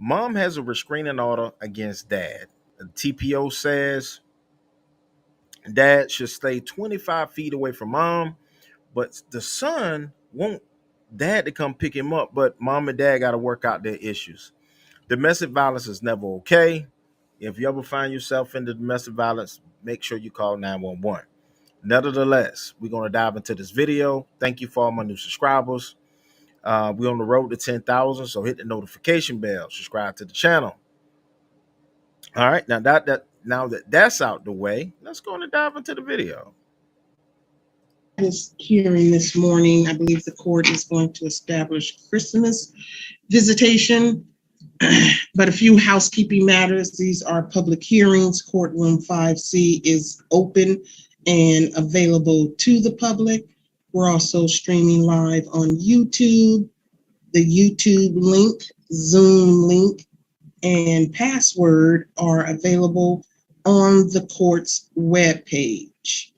Mom has a restraining order against dad. The TPO says dad should stay 25 feet away from mom, but the son want dad to come pick him up, but mom and dad got to work out their issues. Domestic violence is never okay. If you ever find yourself into domestic violence, make sure you call 911. Nevertheless, we're going to dive into this video. Thank you for all my new subscribers. We're on the road to 10,000, so hit the notification bell, subscribe to the channel. All right, now that that's out the way, let's go and dive into the video. This hearing this morning, I believe the court is going to establish Christmas visitation, but a few housekeeping matters. These are public hearings. Courtroom 5C is open and available to the public. We're also streaming live on YouTube. The YouTube link, Zoom link, and password are available on the court's webpage.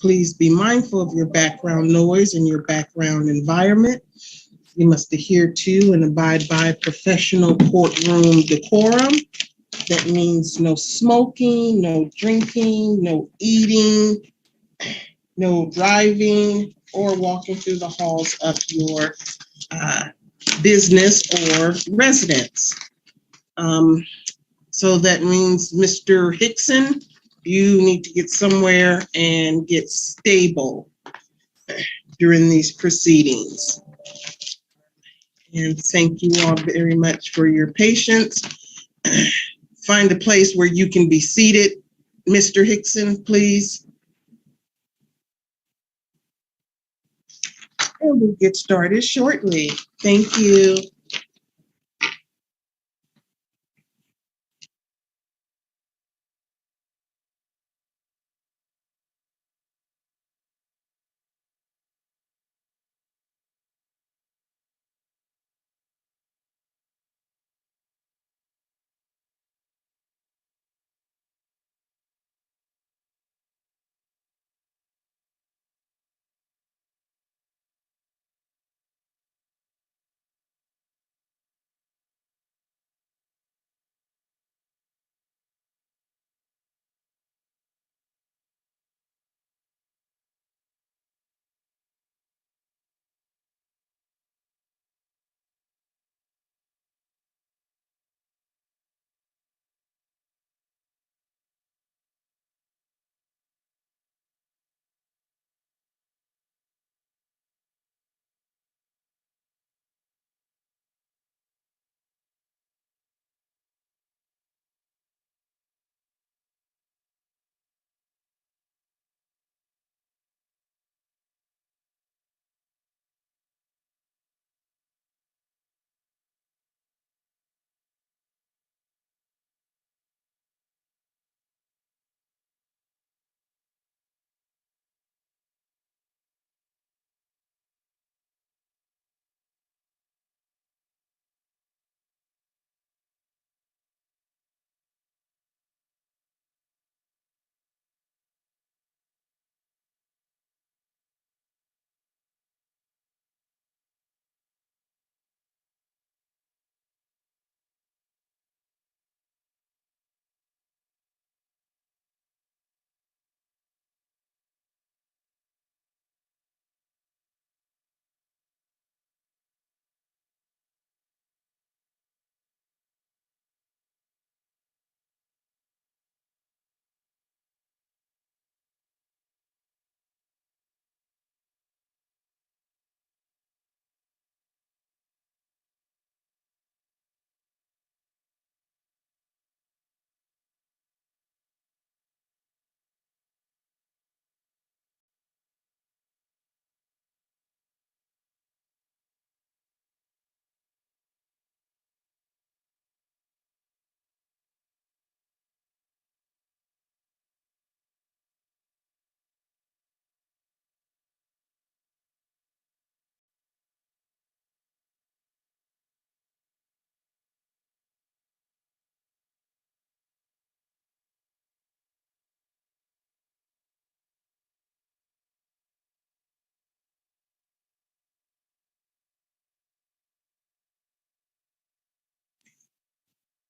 Please be mindful of your background noise and your background environment. You must adhere to and abide by professional courtroom decorum. That means no smoking, no drinking, no eating, no driving, or walking through the halls of your business or residence. So that means, Mr. Hickson, you need to get somewhere and get stable during these proceedings. And thank you all very much for your patience. Find a place where you can be seated. Mr. Hickson, please. And we'll get started shortly. Thank you.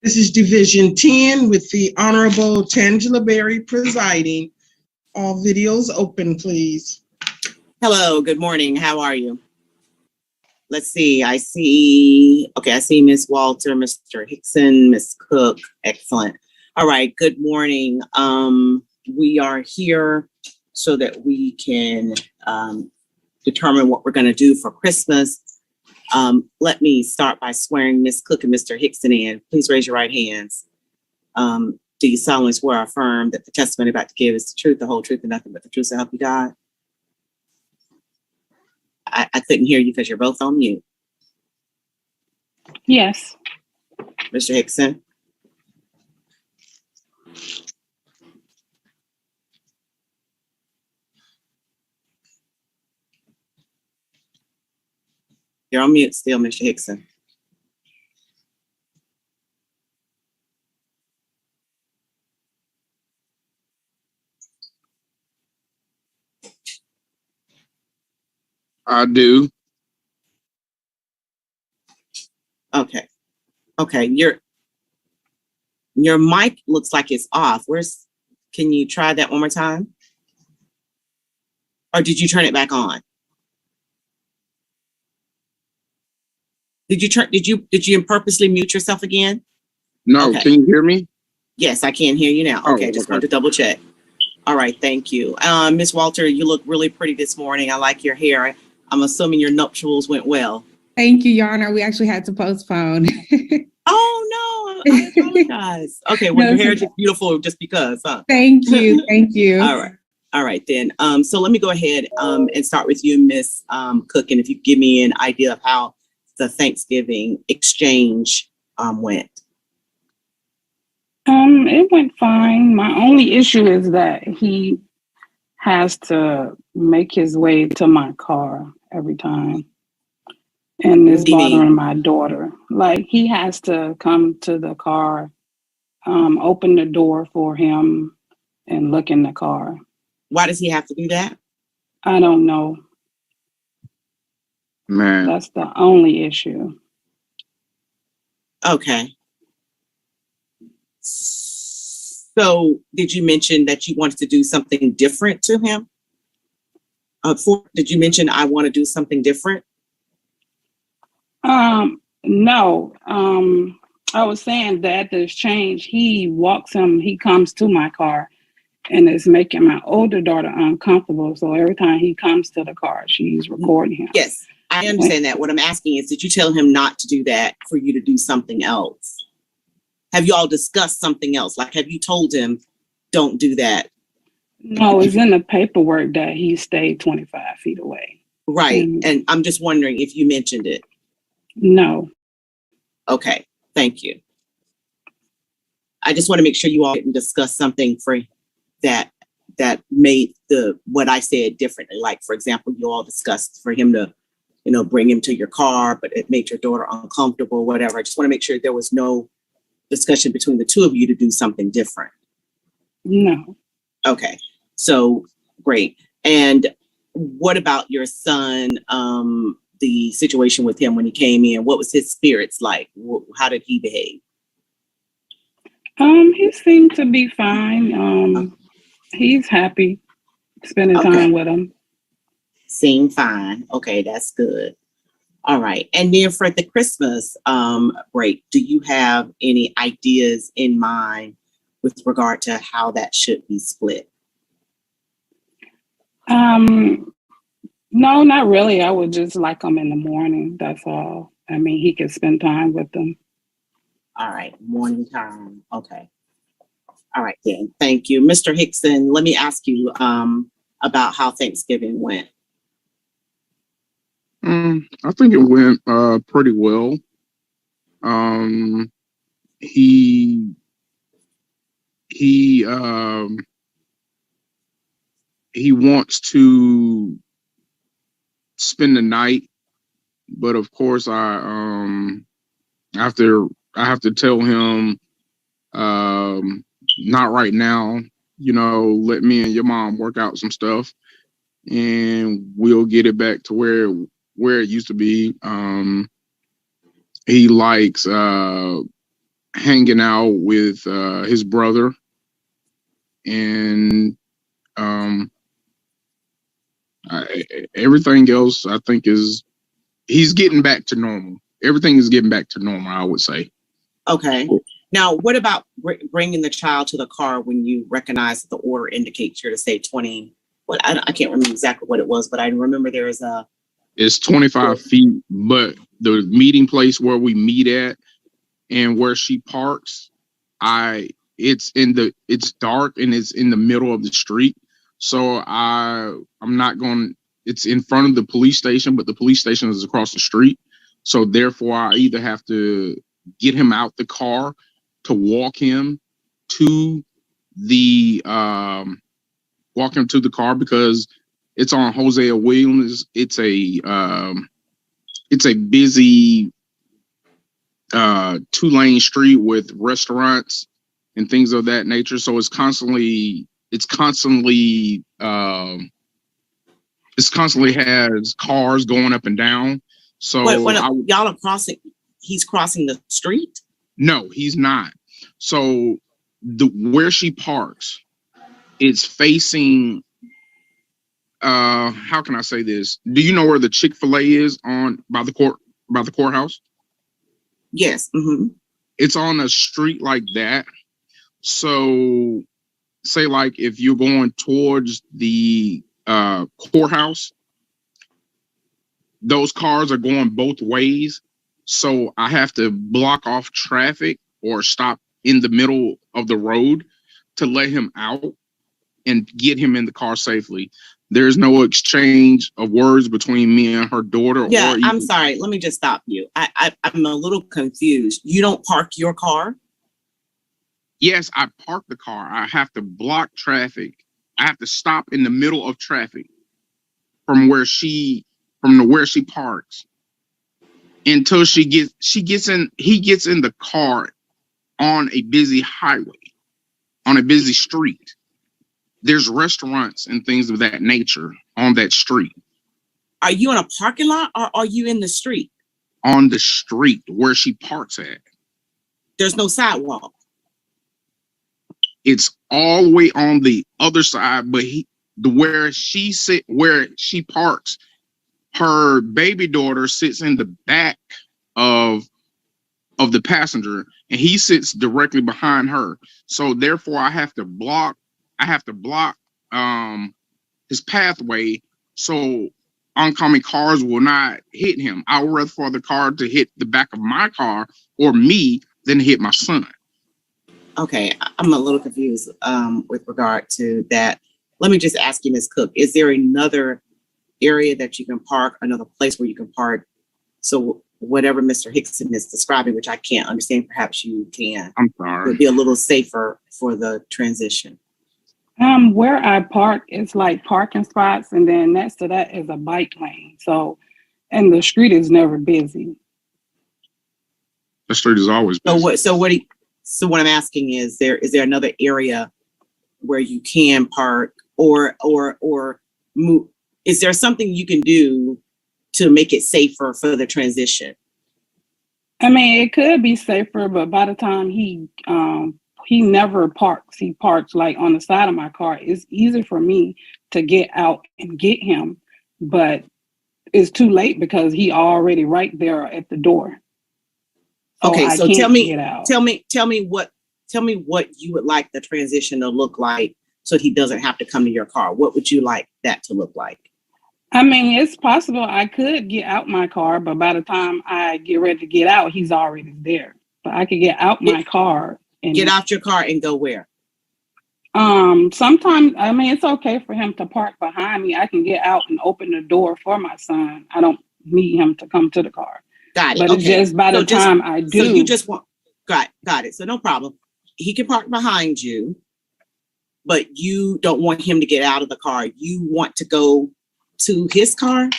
This is Division 10 with the Honorable Tangela Berry presiding. All videos open, please. Hello, good morning. How are you? Let's see. I see Miss Walter, Mr. Hickson, Miss Cook. Excellent. All right. Good morning. We are here so that we can determine what we're going to do for Christmas. Let me start by swearing Miss Cook and Mr. Hickson in. Please raise your right hands. Do you solemnly swear or affirm that the testimony about to give is the truth, the whole truth, and nothing but the truth, so help you God? I couldn't hear you because you're both on mute. Yes. Mr. Hickson? You're on mute still, Mr. Hickson. I do. Okay. Your mic looks like it's off. Can you try that one more time? Or did you turn it back on? Did you purposely mute yourself again? No, Okay. Can you hear me? Yes, I can hear you now. Okay, just wanted to double check. All right, thank you. Miss Walter, you look really pretty this morning. I like your hair. I'm assuming your nuptials went well. Thank you, Your Honor. We actually had to postpone. Oh, no, I apologize. Okay, well, No, your hair it's is just beautiful just because, huh? Thank you. Thank you. All right then. So let me go ahead and start with you, Miss Cook, and if you give me an idea of how the Thanksgiving exchange went. It went fine. My only issue is that he has to make his way to my car every time. And it's bothering my daughter. Like, he has to come to the car, open the door for him and look in the car. Why does he have to do that? I don't know. Man. That's the only issue. Okay. So did you mention that you wanted to do something different to him? Did you mention I want to do something different? No. I was saying that at the exchange, he comes to my car, and it's making my older daughter uncomfortable. So every time he comes to the car, she's recording him. Yes, I understand that. What I'm asking is, did you tell him not to do that for you to do something else? Have you all discussed something else? Like, have you told him, don't do that? No, it's in the paperwork that he stayed 25 feet away. Right. And I'm just wondering if you mentioned it. No. Okay. Thank you. I just want to make sure you all didn't discuss something for that made what I said differently. Like, for example, you all discussed for him to, bring him to your car, but it made your daughter uncomfortable, whatever. I just want to make sure there was no discussion between the two of you to do something different. No. Okay. So great. And what about your son? The situation with him when he came in, what was his spirits like? How did he behave? He seemed to be fine. He's happy spending time with him. Seemed fine. Okay, that's good. All right. And then for the Christmas break, do you have any ideas in mind with regard to how that should be split? No, not really. I would just like him in the morning. That's all. I mean, he could spend time with them. All right. Morning time. Okay. All right, then. Thank you. Mr. Hickson, let me ask you about how Thanksgiving went. I think it went pretty well. He wants to spend the night, but of course I have to tell him not right now. Let me and your mom work out some stuff, and we'll get it back to where it used to be. He likes hanging out with his brother, and everything else I think he's getting back to normal. Everything is getting back to normal, I would say. Okay. Now, what about bringing the child to the car when you recognize that the order indicates you're to say 20? Well, I can't remember exactly what it was, but I remember there is a. It's 25 feet, but the meeting place where we meet at and where she parks, it's dark and it's in the middle of the street. So I'm not going. It's in front of the police station, but the police station is across the street. So therefore, I either have to get him out the car to walk him to the car because it's on Hosea Williams. It's a busy 2-lane street with restaurants and things of that nature. So it's constantly has cars going up and down. So y'all are crossing. He's crossing the street? No, he's not. So where she parks, it's facing. How can I say this? Do you know where the Chick-fil-A is by the courthouse? Yes. Mm-hmm. It's on a street like that. So, say like if you're going towards the courthouse, those cars are going both ways. So I have to block off traffic or stop in the middle of the road to let him out and get him in the car safely. There's no exchange of words between me and her daughter. Yeah, I'm sorry. Let me just stop you. I'm a little confused. You don't park your car? Yes, I park the car. I have to block traffic. I have to stop in the middle of traffic from where she parks until he gets in the car on a busy highway, on a busy street. There's restaurants and things of that nature on that street. Are you in a parking lot or are you in the street? On the street where she parks at. There's no sidewalk. It's all the way on the other side, but where she parks, her baby daughter sits in the back of the passenger, and he sits directly behind her. So therefore, I have to block his pathway so oncoming cars will not hit him. I would rather for the car to hit the back of my car or me than hit my son. Okay, I'm a little confused with regard to that. Let me just ask you, Ms. Cook, is there another area that you can park, another place where you can park? So whatever Mr. Hickson is describing, which I can't understand, perhaps you can. I'm sorry. Would be a little safer for the transition. Where I park, it's like parking spots, and then next to that is a bike lane. So, and the street is never busy. The street is always busy. So what I'm asking is there another area where you can park or move? Is there something you can do to make it safer for the transition? I mean, it could be safer, but by the time he never parks. He parks like on the side of my car. It's easy for me to get out and get him, but it's too late because he already right there at the door. So okay, so tell me what you would like the transition to look like so he doesn't have to come to your car. What would you like that to look like? I mean, it's possible I could get out my car, but by the time I get ready to get out, he's already there. But I could get out my car. And get out your car and go where? Sometimes, I mean, it's okay for him to park behind me. I can get out and open the door for my son. I don't need him to come to the car. Got it. But okay. It's just by the time I do. So you just want, got it. So no problem. He can park behind you, but you don't want him to get out of the car. You want to go to his car?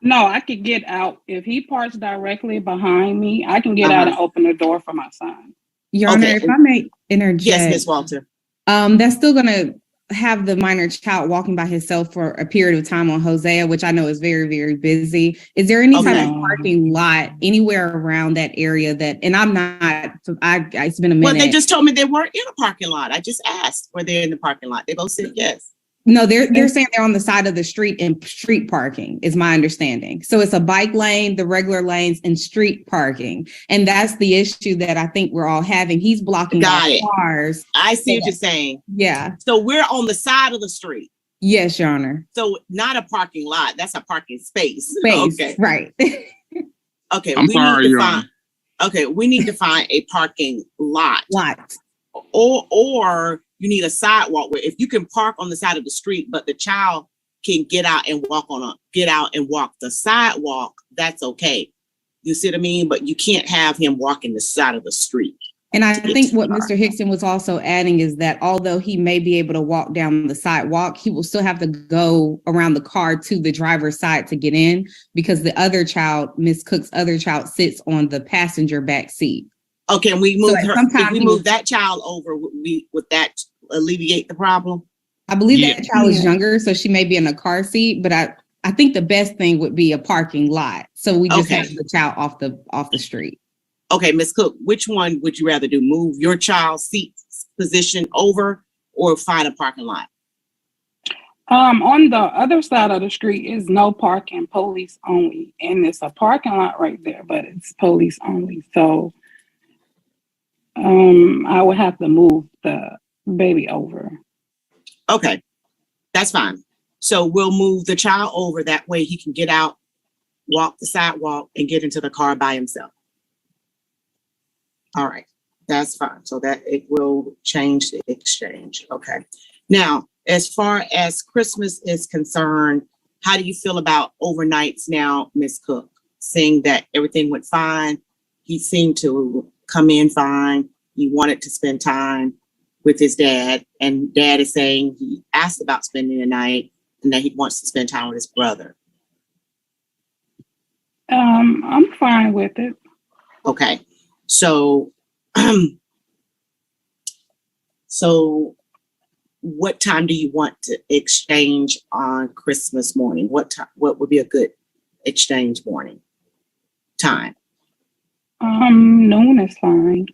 No, I could get out. If he parks directly behind me, I can get out and open the door for my son. Your Honor, if I may interject. Yes, Ms. Walter. That's still going to have the minor child walking by himself for a period of time on Hosea, which I know is very, very busy. Is there any type of parking lot anywhere around that area that, and I'm not So it's been a minute. Well, they just told me they weren't in a parking lot. I just asked were they in the parking lot. They both said yes. No, they're saying they're on the side of the street in street parking, is my understanding. So it's a bike lane, the regular lanes, and street parking. And that's the issue that I think we're all having. He's blocking cars. I see what you're saying. Yeah. So we're on the side of the street. Yes, Your Honor. So not a parking lot. That's a parking space. Okay. Right. Okay. I'm sorry, Your Honor. Okay, we need to find a parking lot. Or you need a sidewalk where if you can park on the side of the street, but the child can get out and walk the sidewalk, that's okay. You see what I mean? But you can't have him walking the side of the street. And I think what Mr. Hickson was also adding is that although he may be able to walk down the sidewalk, he will still have to go around the car to the driver's side to get in, because the other child, Miss Cook's other child, sits on the passenger back seat. Okay, and we move if we move that child over, would that alleviate the problem? I believe that child is younger, so she may be in a car seat, but I think the best thing would be a parking lot. So we just have the child off the street. Okay, Ms. Cook, which one would you rather do? Move your child's seat position over or find a parking lot? On the other side of the street is no parking, police only. And it's a parking lot right there, but it's police only. So I would have to move the baby over. Okay, that's fine. So we'll move the child over. That way he can get out, walk the sidewalk, and get into the car by himself. All right, that's fine. So that it will change the exchange. Okay. Now, as far as Christmas is concerned, how do you feel about overnights now, Ms. Cook? Seeing that everything went fine, he seemed to come in fine. He wanted to spend time with his dad, and dad is saying he asked about spending the night and that he wants to spend time with his brother. I'm fine with it. Okay. So, what time do you want to exchange on Christmas morning? What would be a good exchange morning time? Noon is fine.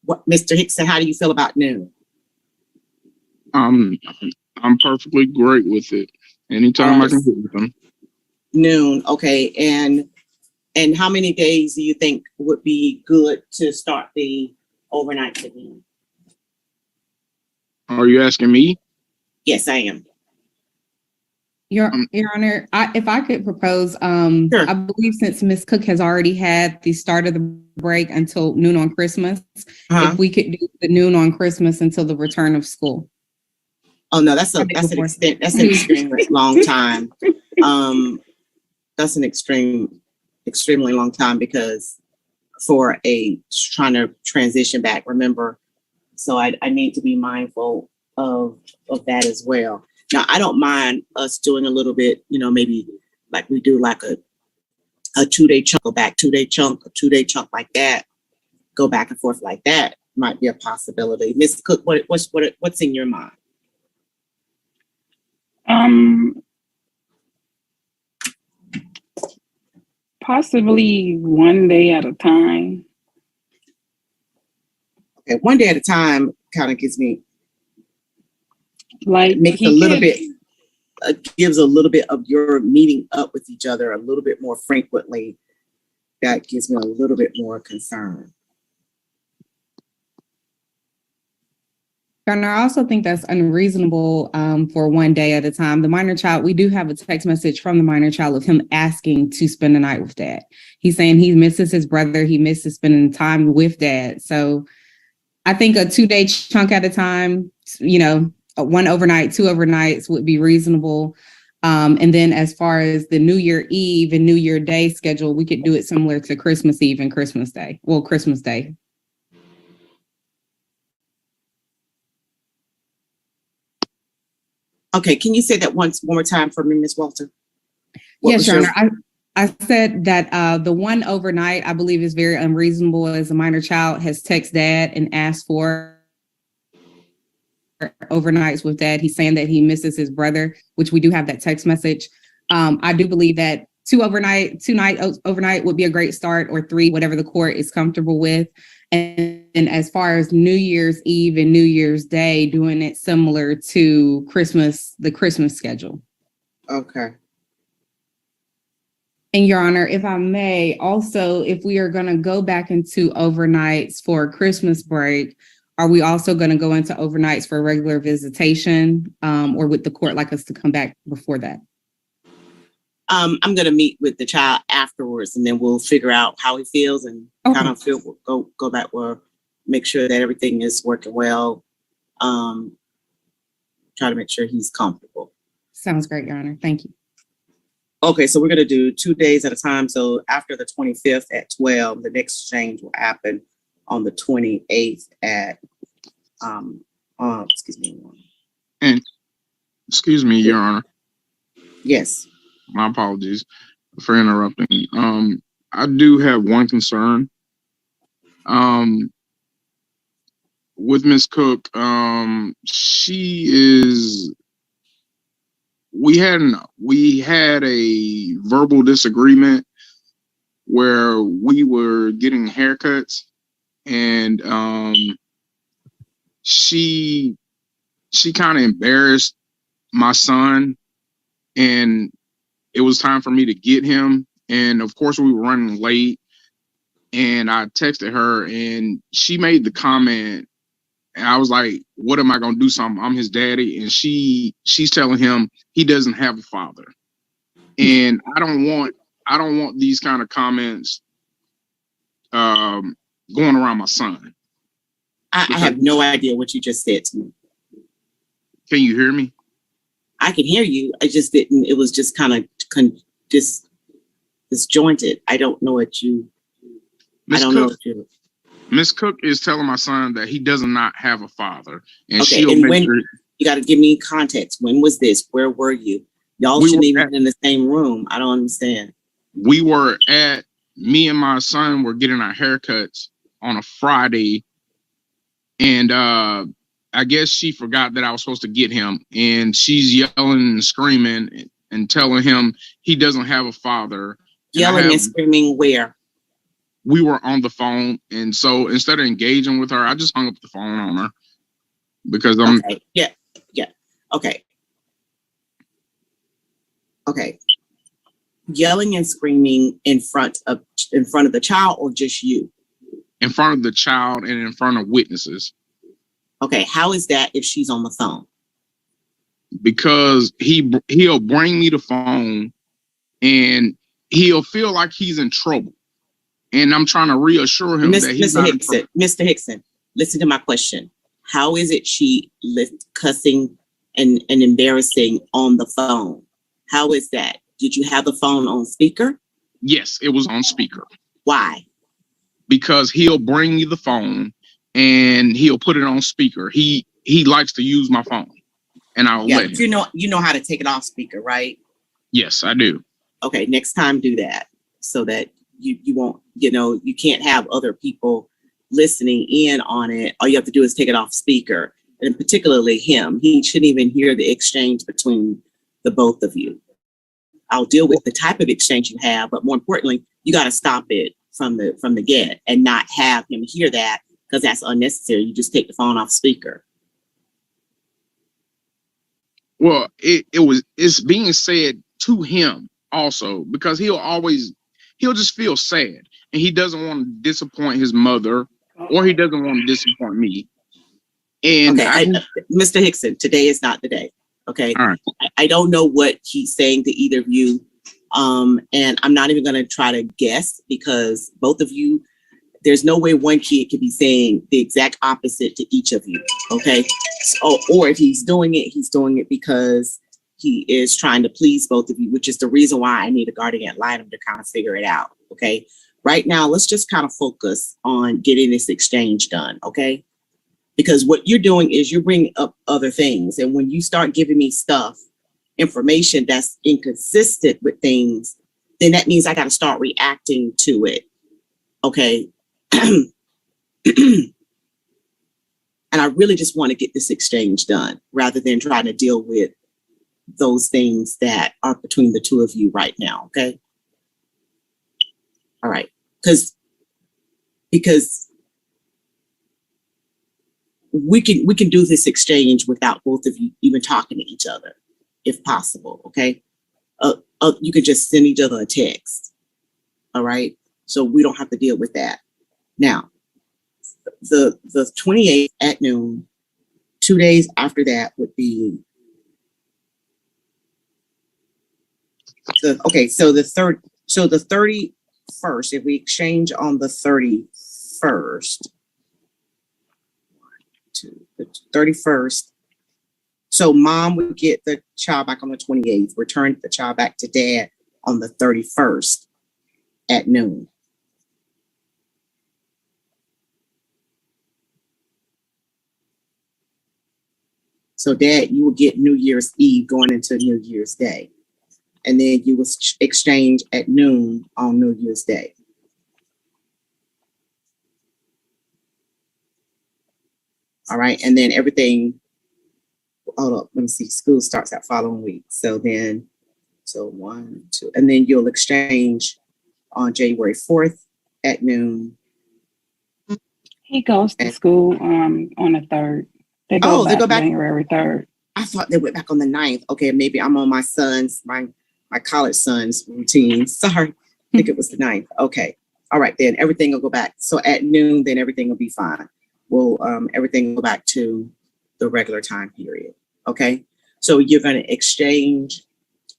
What, Mr. Hickson, how do you feel about noon? I'm perfectly great with it. Anytime I can hit with them. Noon, okay. And how many days do you think would be good to start the overnight again? Are you asking me? Yes, I am. Your Honor, if I could propose, Sure. I believe since Ms. Cook has already had the start of the break until noon on Christmas, if we could do the noon on Christmas until the return of school. Oh no, that's an extremely long time. That's an extremely long time because for trying to transition back, remember. So I need to be mindful of that as well. Now, I don't mind us doing a little bit, maybe like we do like a 2-day chunk, go back, 2-day chunk, a 2-day chunk like that, go back and forth like that might be a possibility. Ms. Cook, what's in your mind? Possibly 1 day at a time. Okay, 1 day at a time kind of gives me Like makes gives a little bit of your meeting up with each other a little bit more frequently. That gives me a little bit more concern. And I also think that's unreasonable for 1 day at a time. The minor child, we do have a text message from the minor child of him asking to spend the night with dad. He's saying he misses his brother. He misses spending time with dad. So I think a 2-day chunk at a time, 1 overnight, 2 overnights would be reasonable. And then as far as the New Year Eve and New Year Day schedule, we could do it similar to Christmas Eve and Christmas Day. Well, Christmas Day. Okay, can you say that one more time for me, Ms. Walter? Yes, Your Honor. I said that the 1 overnight, I believe, is very unreasonable as a minor child has texted dad and asked for overnights with dad. He's saying that he misses his brother, which we do have that text message. I do believe that 2 night overnight would be a great start, or 3, whatever the court is comfortable with. And as far as New Year's Eve and New Year's Day, doing it similar to Christmas, the Christmas schedule. Okay. And Your Honor, if I may, also, if we are going to go back into overnights for Christmas break, are we also going to go into overnights for regular visitation, or would the court like us to come back before that? I'm going to meet with the child afterwards, and then we'll figure out how he feels and kind of go back where, make sure that everything is working well. Try to make sure he's comfortable. Sounds great, Your Honor. Thank you. Okay, so we're going to do 2 days at a time. So after the 25th at 12, the next exchange will happen on the 28th at, excuse me. And excuse me, Your Honor. Yes. My apologies for interrupting. I do have one concern. With Ms. Cook, we had a verbal disagreement where we were getting haircuts, and she kind of embarrassed my son, and it was time for me to get him. And of course we were running late, and I texted her, and she made the comment, and I was like, what am I going to do something? I'm his daddy. And she's telling him he doesn't have a father. And I don't want these kind of comments going around my son. I have no idea what you just said to me. Can you hear me? I can hear you. I just didn't. It was just kind of disjointed. I don't know what you. Miss Cook is telling my son that he does not have a father, and okay, and when you got to give me context. When was this? Where were you? Y'all shouldn't even be in the same room. I don't understand. Me and my son were getting our haircuts on a Friday, and I guess she forgot that I was supposed to get him, and she's yelling and screaming and telling him he doesn't have a father. Yelling and screaming where? We were on the phone, and so instead of engaging with her, I just hung up the phone on her because I'm okay. Yelling and screaming in front of the child, or just you? In front of the child and in front of witnesses. Okay, how is that if she's on the phone? Because he'll bring me the phone, and he'll feel like he's in trouble. And I'm trying to reassure him that he's not in trouble. Mr. Hickson, listen to my question. How is it she cussing and embarrassing on the phone? How is that? Did you have the phone on speaker? Yes, it was on speaker. Why? Because he'll bring me the phone and he'll put it on speaker. He likes to use my phone, and I'll let him. You know how to take it off speaker, right? Yes, I do. Okay, next time do that so that you won't, you can't have other people listening in on it. All you have to do is take it off speaker, and particularly him. He shouldn't even hear the exchange between the both of you. I'll deal with the type of exchange you have, but more importantly, you got to stop it from the get and not have him hear that, because that's unnecessary. You just take the phone off speaker. Well, it's being said to him also, because he'll just feel sad, and he doesn't want to disappoint his mother, or he doesn't want to disappoint me. And Mr. Hickson, today is not the day. Okay. All right. I don't know what he's saying to either of you. And I'm not even going to try to guess, because both of you, there's no way one kid could be saying the exact opposite to each of you. Okay. So, or if he's doing it because he is trying to please both of you, which is the reason why I need a guardian ad litem to kind of figure it out. Okay. Right now, let's just kind of focus on getting this exchange done. Okay. Because what you're doing is you're bringing up other things. And when you start giving me information that's inconsistent with things, then that means I got to start reacting to it. Okay. And I really just want to get this exchange done rather than trying to deal with those things that are between the two of you right now. Okay. All right. Because we can do this exchange without both of you even talking to each other, if possible. Okay. You could just send each other a text. All right. So we don't have to deal with that. Now, the 28th at noon, 2 days after that would be so the 31st, if we exchange on the 31st, to the 31st, so mom would get the child back on the 28th, return the child back to dad on the 31st at noon. So dad, you will get New Year's Eve going into New Year's Day. And then you will exchange at noon on New Year's Day. All right. And then everything, hold up, let me see, school starts that following week. So 1, 2, and then you'll exchange on January 4th at noon. He goes to school on the 3rd. They go back January 3rd. I thought they went back on the 9th. Okay, maybe I'm on my son's, my college son's routine. Sorry, I think it was the 9th. Okay. All right, then everything will go back. So at noon, then everything will be fine. Well, everything will go back to the regular time period. Okay. So you're going to exchange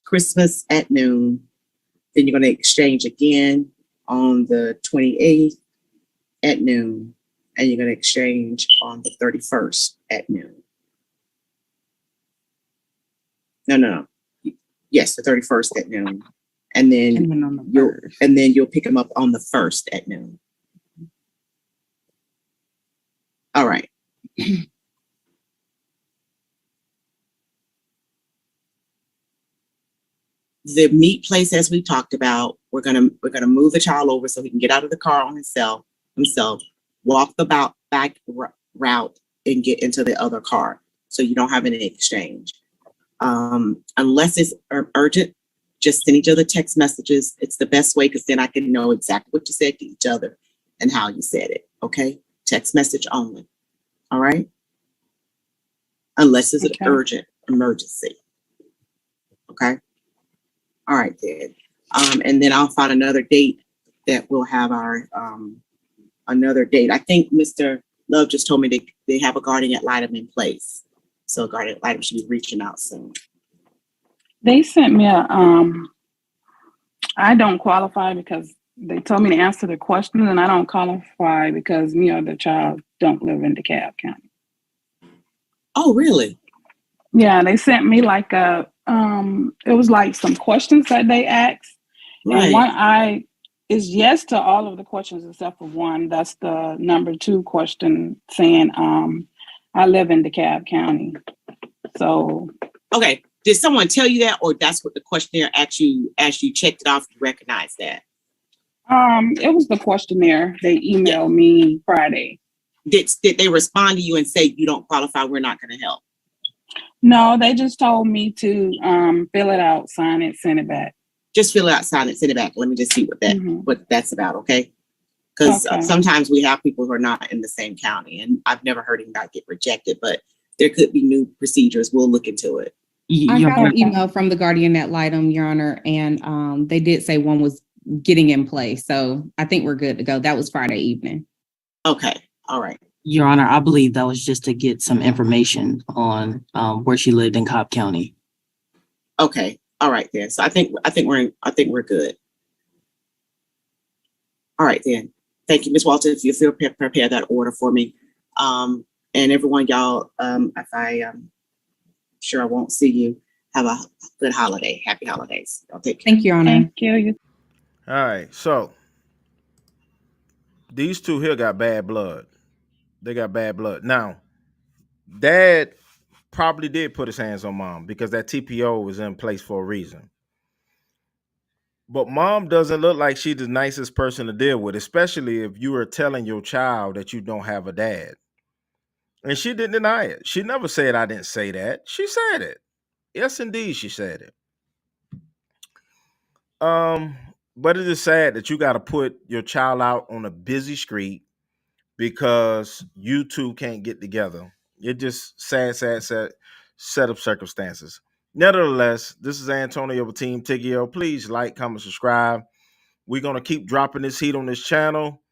Christmas at noon. Then you're going to exchange again on the 28th at noon. And you're going to exchange on the 31st at noon. No. Yes, the 31st at noon. And then you'll pick them up on the 1st at noon. All right. The meet place, as we talked about, we're gonna move the child over so he can get out of the car on himself, walk the back route and get into the other car, so you don't have any exchange. Unless it's urgent, just send each other text messages. It's the best way, because then I can know exactly what you said to each other and how you said it. Okay, text message only. All right, unless it's an urgent emergency. Okay. All right, then. And then I'll find another date that we'll have our another date. I think Mr. Love just told me they have a guardian ad litem in place. So guardian ad litem should be reaching out soon. They sent me a I don't qualify because they told me to answer the question, and I don't qualify because me or the child don't live in DeKalb County. Oh, really? Yeah, they sent me like it was like some questions that they asked. Right. And one is yes to all of the questions except for one. That's the number 2 question saying, I live in DeKalb County. So. Okay. Did someone tell you that, or that's what the questionnaire asked you as you checked it off, you recognize that? It was the questionnaire. They emailed me Friday. Did they respond to you and say, you don't qualify, we're not going to help? No, they just told me to fill it out, sign it, send it back. Just fill it out, sign it, send it back. Let me just see what that's about, okay? Because sometimes we have people who are not in the same county, and I've never heard anybody get rejected, but there could be new procedures. We'll look into it. I got an email from the guardian ad litem, Your Honor, and they did say one was getting in place. So I think we're good to go. That was Friday evening. Okay. All right. Your Honor, I believe that was just to get some information on where she lived in Cobb County. Okay. All right then. So I think we're good. All right then. Thank you, Ms. Walter. If you feel prepare that order for me, and everyone, y'all. If I sure I won't see you. Have a good holiday. Happy holidays. I'll take care. Thank you, Your Honor. Thank you. All right. So these two here got bad blood. They got bad blood. Now, dad probably did put his hands on mom because that TPO was in place for a reason. But mom doesn't look like she's the nicest person to deal with, especially if you are telling your child that you don't have a dad. And she didn't deny it. She never said, I didn't say that. She said it. Yes, indeed, she said it. But it is sad that you got to put your child out on a busy street because you two can't get together. It just sad set of circumstances. Nevertheless, this is Antonio of Team Tiggio. Please like, comment, subscribe. We're going to keep dropping this heat on this channel.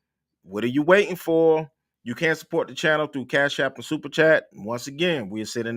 What are you waiting for? You can support the channel through Cash App and Super Chat. Once again, we are sitting